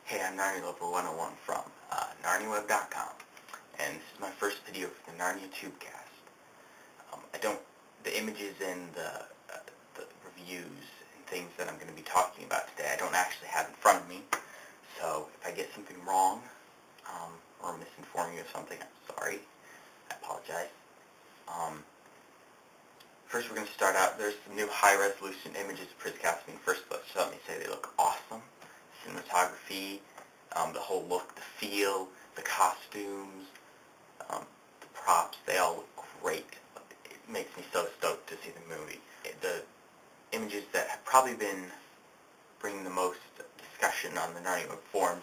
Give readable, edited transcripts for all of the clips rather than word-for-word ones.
Hey, I'm Narnia Lover 101 from NarniaWeb.com, and this is my first video for the Narnia Tubecast. The images and the reviews and things that I'm going to be talking about today, I don't actually have in front of me, so if I get something wrong, or misinform you of something, I'm sorry. I apologize. First we're going to start out, there's some new high-resolution images of Prince Caspian. First, let me say they look awesome. Cinematography, the whole look, the feel, the costumes, the props, they all look great. It makes me so stoked to see the movie. The images that have probably been bringing the most discussion on the Narnia Web forums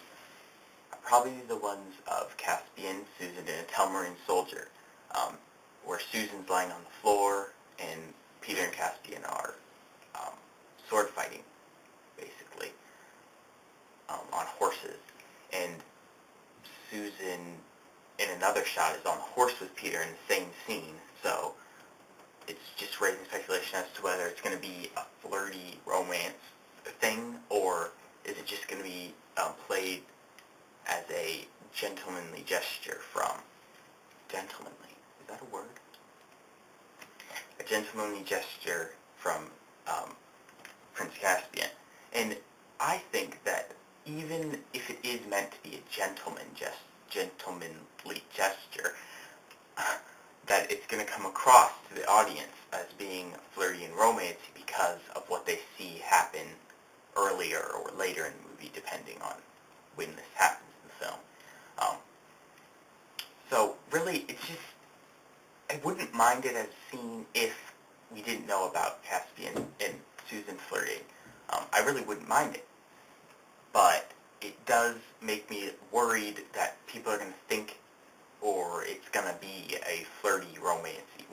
are probably the ones of Caspian, Susan, and a Telmarine soldier, where Susan's lying on the floor and Peter and Caspian are sword fighting, basically, on horses. And Susan, in another shot, is on the horse with Peter in the same scene, so it's just raising speculation as to whether it's going to be a flirty romance thing, or is it just going to be played as a gentlemanly gesture from... Gentlemanly? Is that a word? A gentlemanly gesture from Prince Caspian. And I think that even if it is meant to be a gentlemanly gesture, that it's going to come across to the audience as being flirty and romancy because of what they see happen earlier or later in the movie, depending on when this happens in the film. So really, it's just, I wouldn't mind it as a scene if we didn't know about Caspian and Susan flirting. I really wouldn't mind it. But it does make me worried that people are going to think, or it's going to be a flirty, romancy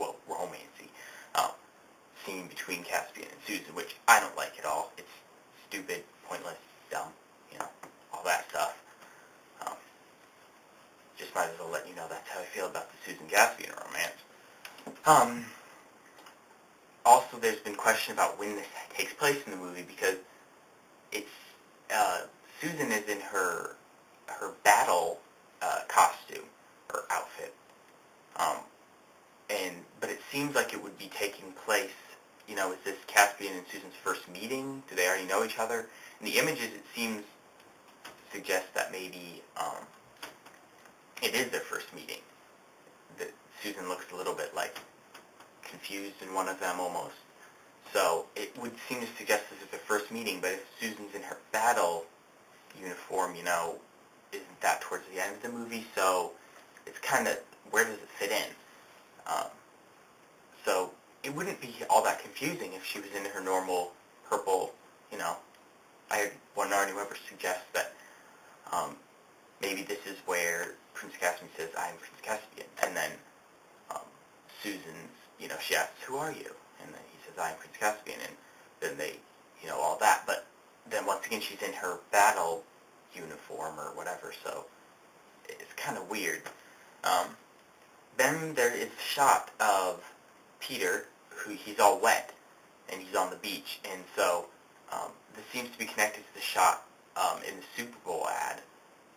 scene between Caspian and Susan, which I don't like at all. It's stupid, pointless, dumb, all that stuff. Just might as well let you know that's how I feel about the Susan Caspian romance. Also, there's been question about when this takes place in the movie, because it's Susan is in her battle costume or outfit, but it seems like it would be taking place. Is this Caspian and Susan's first meeting? Do they already know each other? In the images, it seems to suggest that maybe it is their first meeting. That Susan looks a little bit like confused in one of them almost. So it would seem to suggest this is their first meeting, but if Susan's in her battle uniform, isn't that towards the end of the movie? So it's kind of, where does it fit in? So it wouldn't be all that confusing if she was in her normal purple, I heard one Narnia Weber suggest that maybe this is where Prince Caspian says, "I'm Prince Caspian," and then Susan's, she asks, "Who are you?" And then he says, "I'm Prince Caspian," and then they, all that. But then once again, she's in her battle uniform or whatever, so it's kind of weird. Then there is a shot of Peter, he's all wet, and he's on the beach, and so this seems to be connected to the shot in the Super Bowl ad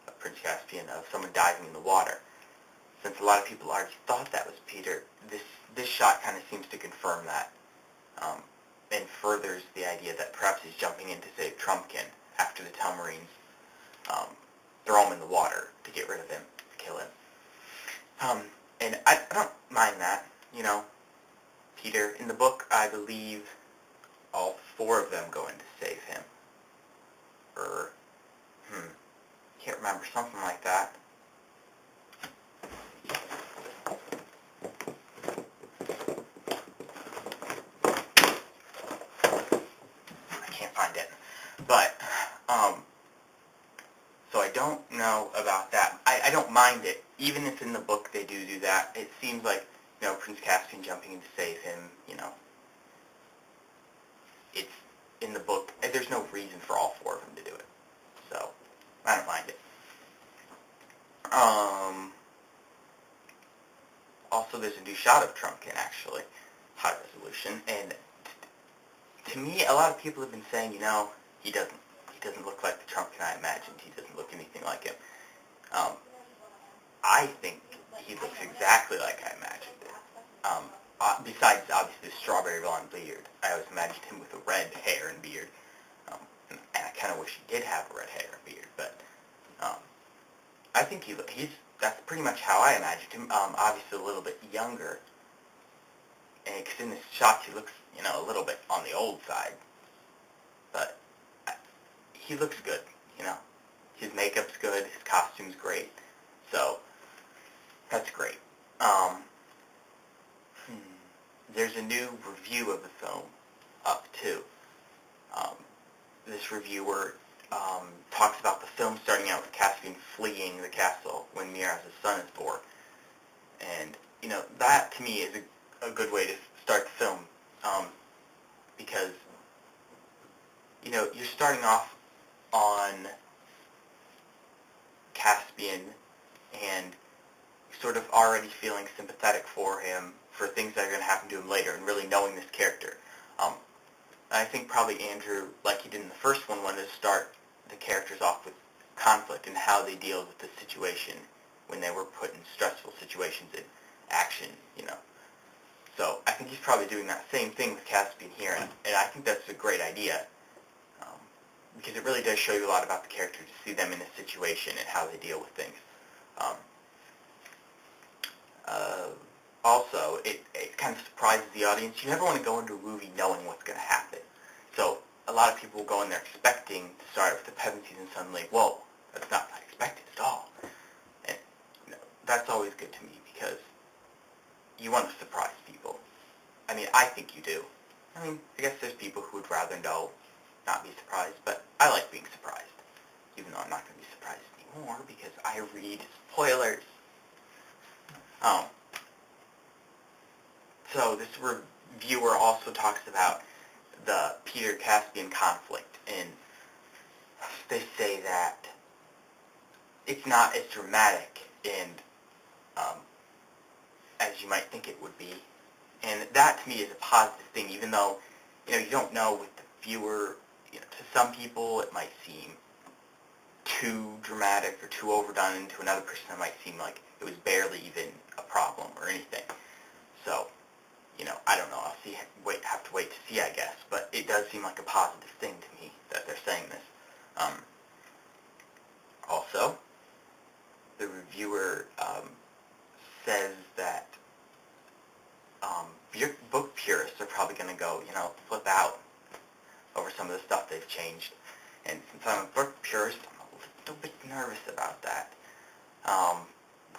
of Prince Caspian of someone diving in the water. Since a lot of people already thought that was Peter, this shot kind of seems to confirm that, and furthers the idea that perhaps he's jumping in to save Trumpkin after the Telmarines throw him in the water to get rid of him, to kill him. And I don't mind that, Peter, in the book, I believe all four of them go in to save him. Can't remember, something like that. I can't find it. But, so I don't know about that. I don't mind it. Even if in the book they do that, it seems like, Prince Caspian jumping in to save him, it's in the book. There's no reason for all four of them to do it. So, I don't mind it. Also, there's a new shot of Trumpkin, actually, high resolution, and to me, a lot of people have been saying, he doesn't look like the Trumpkin I imagined. He doesn't look anything like him. I think he looks exactly like I imagined it. Besides, obviously, the strawberry blonde beard. I always imagined him with a red hair and beard. And I kind of wish he did have a red hair and beard, but I think that's pretty much how I imagined him. Obviously, a little bit younger, because in this shot he looks, a little bit on the old side, but he looks good. His makeup's good, his costume's great, so that's great. There's a new review of the film up too. This reviewer talks about the film starting out with Caspian fleeing the castle when Miraz's son is born. And, that to me is a good way to start the film, because, you're starting off on Caspian and sort of already feeling sympathetic for him for things that are going to happen to him later and really knowing this character. I think probably Andrew, like he did in the first one, wanted to start the characters off with conflict and how they deal with the situation when they were put in stressful situations in action, So I think he's probably doing that same thing with Caspian here, and I think that's a great idea, because it really does show you a lot about the character to see them in a situation and how they deal with things. Also, it kind of surprises the audience. You never want to go into a movie knowing what's going to happen. So a lot of people will go in there expecting to start with the Pevensey and suddenly, whoa, that's not what I expected at all. And that's always good to me because you want to surprise people. I mean, I think you do. I guess there's people who would rather not be surprised, but I like being surprised, even though I'm not going to be surprised anymore because I read spoilers. So this reviewer also talks about the Peter Caspian conflict, and they say that it's not as dramatic and as you might think it would be, and that to me is a positive thing. Even though you don't know with the viewer, to some people it might seem too dramatic or too overdone, and to another person it might seem like it was barely even a problem or anything. So, I don't know. I'll have to wait to see, I guess. But it does seem like a positive thing to me that they're saying this. Also, the reviewer says that book purists are probably going to go, flip out over some of the stuff they've changed. And since I'm a book purist, I'm a little bit nervous about that.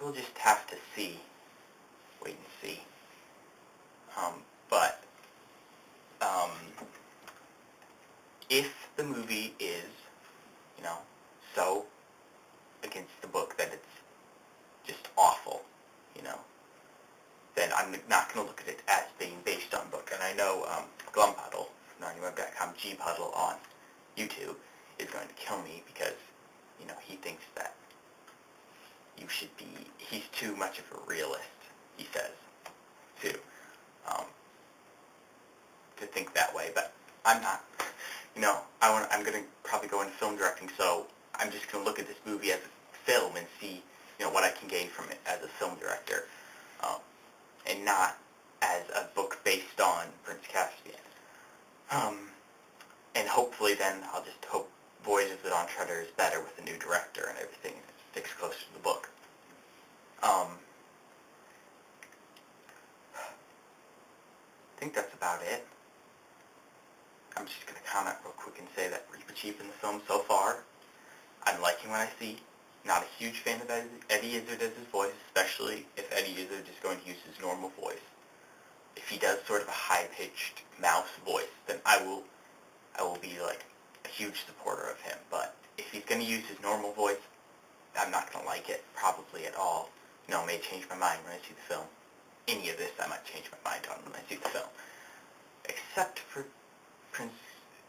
We'll just have to see. Wait and see. But if the movie is, so against the book that it's just awful, then I'm not going to look at it as being based on book. And I know Glumpuddle, NarniaWeb.com, Gpuddle on YouTube, is going to kill me because, he thinks that he's too much of a realist, he says, too. To think that way, but I'm not. I'm going to probably go into film directing, so I'm just going to look at this movie as a film and see, what I can gain from it as a film director, and not as a book based on Prince Caspian. And hopefully then I'll just hope Voyage of the Dawn Treader is better with a new director and everything, and it sticks closer to the book. I think that's about it. I'm just going to comment real quick and say that Reaper Chief in the film so far, I'm liking what I see. Not a huge fan of Eddie Izzard as his voice, especially if Eddie Izzard is going to use his normal voice. If he does sort of a high-pitched mouse voice, then I will be like a huge supporter of him. But if he's going to use his normal voice, I'm not going to like it probably at all. I may change my mind when I see the film. Any of this I might change my mind on when I see the film. Except for Prince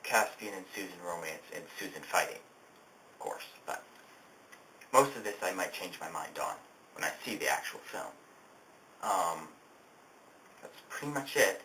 Caspian and Susan romance and Susan fighting, of course. But most of this I might change my mind on when I see the actual film. That's pretty much it.